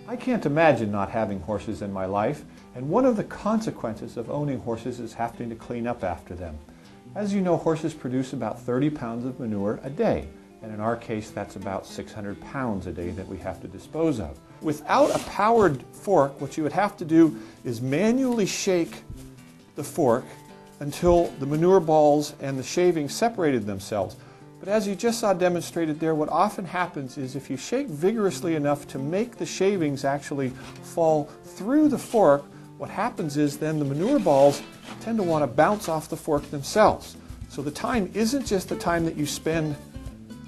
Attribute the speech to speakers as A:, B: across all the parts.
A: I can't imagine not having horses in my life, and one of the consequences of owning horses is having to clean up after them. As you know, horses produce about 30 pounds of manure a day, and in our case that's about 600 pounds a day that we have to dispose of. Without a powered fork, what you would have to do is manually shake the fork until the manure balls and the shavings separated themselves. But as you just saw demonstrated there, what often happens is if you shake vigorously enough to make the shavings actually fall through the fork, what happens is then the manure balls tend to want to bounce off the fork themselves. So the time isn't just the time that you spend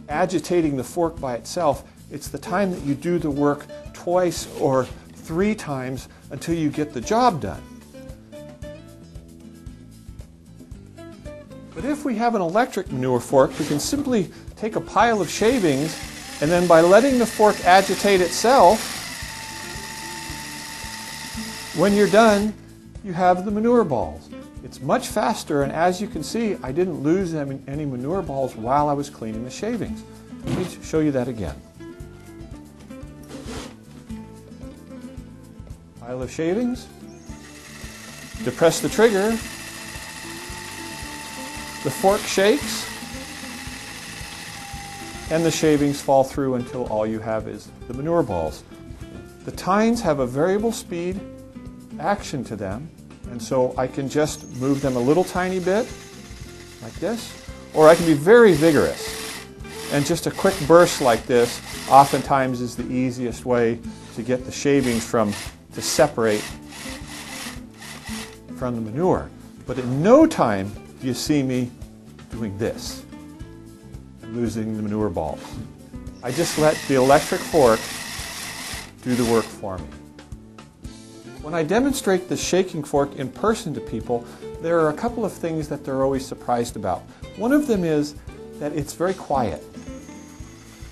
A: agitating the fork by itself, it's the time that you do the work twice or 3 times until you get the job done. But if we have an electric manure fork, we can simply take a pile of shavings and then by letting the fork agitate itself, when you're done, you have the manure balls. It's much faster, and as you can see, I didn't lose any manure balls while I was cleaning the shavings. Let me show you that again. Pile of shavings, depress the trigger, the fork shakes, and the shavings fall through until all you have is the manure balls. The tines have a variable speed action to them, and so I can just move them a little tiny bit, like this, or I can be very vigorous. And just a quick burst like this oftentimes is the easiest way to get the shavings to separate from the manure. But in no time do you see me doing this and losing the manure balls. I just let the electric fork do the work for me. When I demonstrate the shaking fork in person to people, there are a couple of things that they're always surprised about. One of them is that it's very quiet.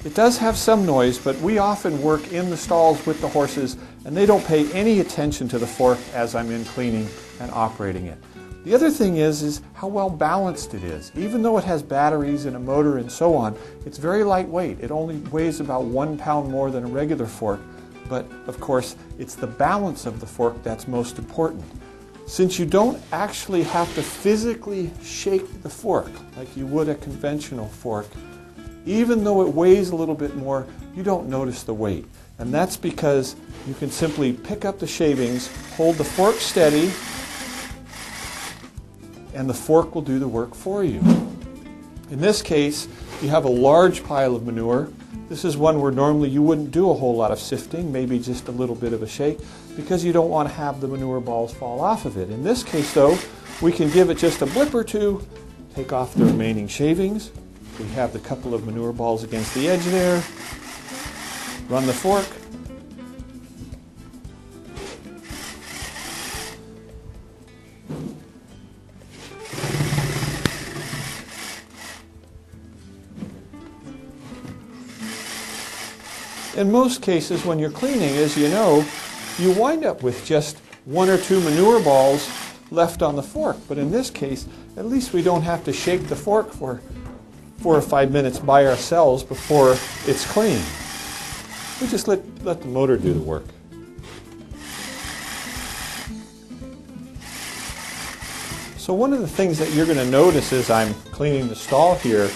A: It does have some noise, but we often work in the stalls with the horses and they don't pay any attention to the fork as I'm in cleaning and operating it. The other thing is how well balanced it is. Even though it has batteries and a motor and so on, it's very lightweight. It only weighs about 1 pound more than a regular fork. But of course, it's the balance of the fork that's most important. Since you don't actually have to physically shake the fork like you would a conventional fork, even though it weighs a little bit more, you don't notice the weight. And that's because you can simply pick up the shavings, hold the fork steady, and the fork will do the work for you. In this case, you have a large pile of manure. This is one where normally you wouldn't do a whole lot of sifting, maybe just a little bit of a shake, because you don't want to have the manure balls fall off of it. In this case, though, we can give it just a blip or two, take off the remaining shavings. We have the couple of manure balls against the edge there. Run the fork. In most cases, when you're cleaning, as you know, you wind up with just 1 or 2 manure balls left on the fork. But in this case, at least we don't have to shake the fork for 4 or 5 minutes by ourselves before it's clean. We just let the motor do the work. So one of the things that you're going to notice as I'm cleaning the stall here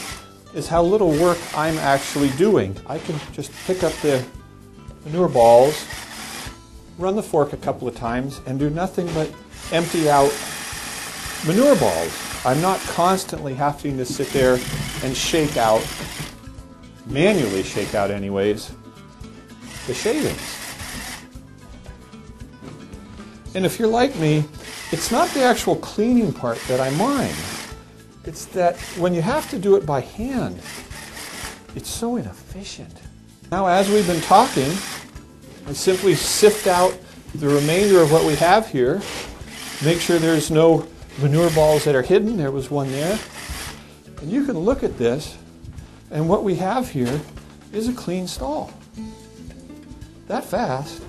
A: is how little work I'm actually doing. I can just pick up the manure balls, run the fork a couple of times, and do nothing but empty out manure balls. I'm not constantly having to sit there and shake out, manually shake out anyways, the shavings. And if you're like me, it's not the actual cleaning part that I mind. It's that when you have to do it by hand, it's so inefficient. Now, as we've been talking, I simply sift out the remainder of what we have here, make sure there's no manure balls that are hidden. There was one there. And you can look at this, and what we have here is a clean stall. That fast,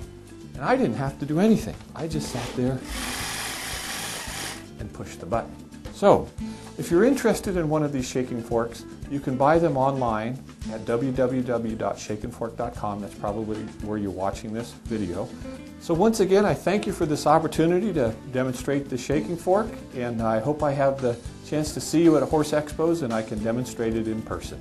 A: and I didn't have to do anything. I just sat there and pushed the button. So, if you're interested in one of these shaking forks, you can buy them online at www.shakenfork.com. That's probably where you're watching this video. So once again, I thank you for this opportunity to demonstrate the shaking fork, and I hope I have the chance to see you at a horse expos and I can demonstrate it in person.